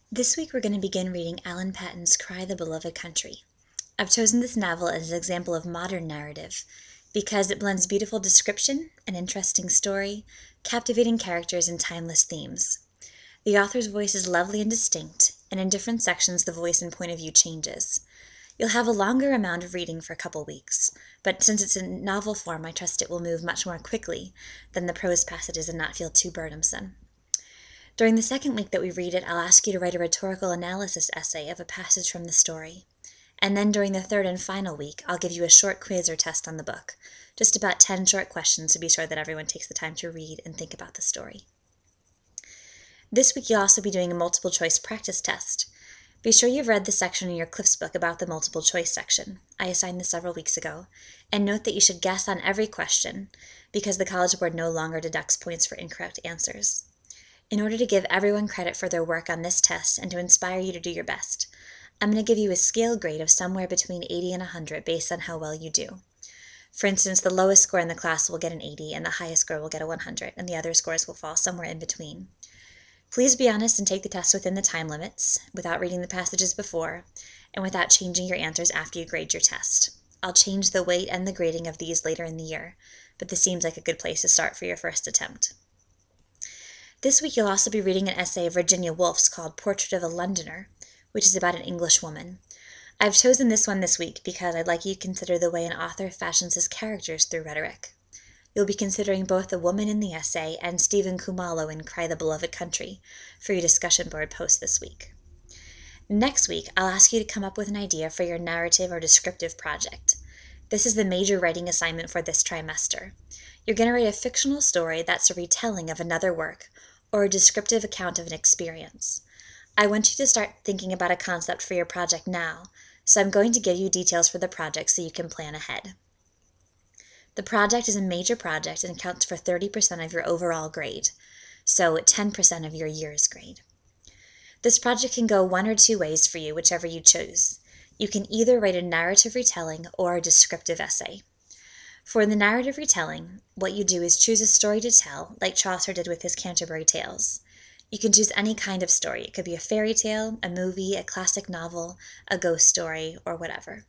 This week we're going to begin reading Alan Paton's Cry the Beloved Country. I've chosen this novel as an example of modern narrative because it blends beautiful description, an interesting story, captivating characters, and timeless themes. The author's voice is lovely and distinct, and in different sections the voice and point of view changes. You'll have a longer amount of reading for a couple weeks, but since it's in novel form, I trust it will move much more quickly than the prose passages and not feel too burdensome. During the second week that we read it, I'll ask you to write a rhetorical analysis essay of a passage from the story. And then during the third and final week, I'll give you a short quiz or test on the book, just about 10 short questions to be sure that everyone takes the time to read and think about the story. This week you'll also be doing a multiple choice practice test. Be sure you've read the section in your Cliffs book about the multiple choice section. I assigned this several weeks ago. And note that you should guess on every question, because the College Board no longer deducts points for incorrect answers. In order to give everyone credit for their work on this test and to inspire you to do your best, I'm going to give you a scale grade of somewhere between 80 and 100 based on how well you do. For instance, the lowest score in the class will get an 80 and the highest score will get a 100, and the other scores will fall somewhere in between. Please be honest and take the test within the time limits, without reading the passages before, and without changing your answers after you grade your test. I'll change the weight and the grading of these later in the year, but this seems like a good place to start for your first attempt. This week you'll also be reading an essay of Virginia Woolf's called Portrait of a Londoner, which is about an English woman. I've chosen this one this week because I'd like you to consider the way an author fashions his characters through rhetoric. You'll be considering both the woman in the essay and Stephen Khumalo in Cry the Beloved Country for your discussion board post this week. Next week, I'll ask you to come up with an idea for your narrative or descriptive project. This is the major writing assignment for this trimester. You're going to write a fictional story that's a retelling of another work or a descriptive account of an experience. I want you to start thinking about a concept for your project now, so I'm going to give you details for the project so you can plan ahead. The project is a major project and counts for 30% of your overall grade, so 10% of your year's grade. This project can go one or two ways for you, whichever you choose. You can either write a narrative retelling or a descriptive essay. For the narrative retelling, what you do is choose a story to tell, like Chaucer did with his Canterbury Tales. You can choose any kind of story. It could be a fairy tale, a movie, a classic novel, a ghost story, or whatever.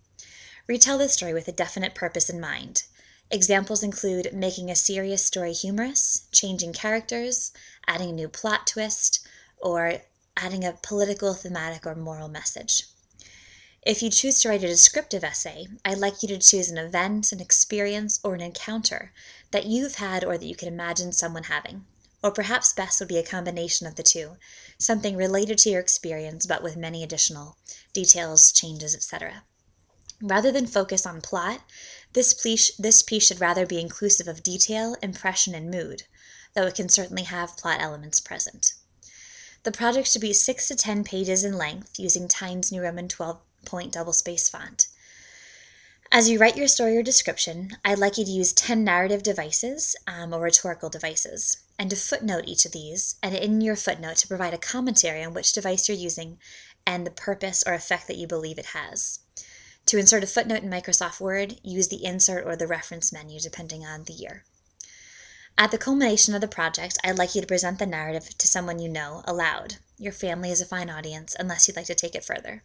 Retell the story with a definite purpose in mind. Examples include making a serious story humorous, changing characters, adding a new plot twist, or adding a political, thematic, or moral message. If you choose to write a descriptive essay, I'd like you to choose an event, an experience, or an encounter that you've had or that you can imagine someone having. Or perhaps best would be a combination of the two, something related to your experience but with many additional details, changes, etc. Rather than focus on plot, this piece should rather be inclusive of detail, impression, and mood, though it can certainly have plot elements present. The project should be 6 to 10 pages in length using Times New Roman 12-point double-space font. As you write your story or description, I'd like you to use 10 narrative devices or rhetorical devices, and to footnote each of these, and in your footnote to provide a commentary on which device you're using and the purpose or effect that you believe it has. To insert a footnote in Microsoft Word, use the insert or the reference menu depending on the year. At the culmination of the project, I'd like you to present the narrative to someone you know aloud. Your family is a fine audience, unless you'd like to take it further.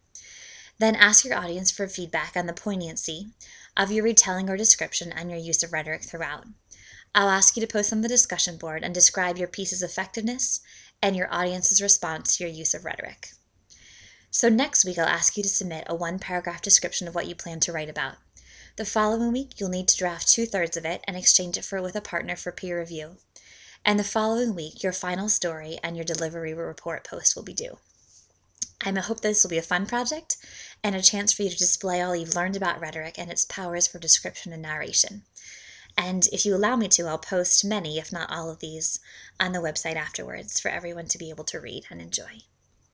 Then ask your audience for feedback on the poignancy of your retelling or description and your use of rhetoric throughout. I'll ask you to post on the discussion board and describe your piece's effectiveness and your audience's response to your use of rhetoric. So next week, I'll ask you to submit a 1-paragraph description of what you plan to write about. The following week, you'll need to draft 2/3 of it and exchange it with a partner for peer review. And the following week, your final story and your delivery report post will be due. I hope this will be a fun project and a chance for you to display all you've learned about rhetoric and its powers for description and narration. And if you allow me to, I'll post many, if not all of these, on the website afterwards for everyone to be able to read and enjoy.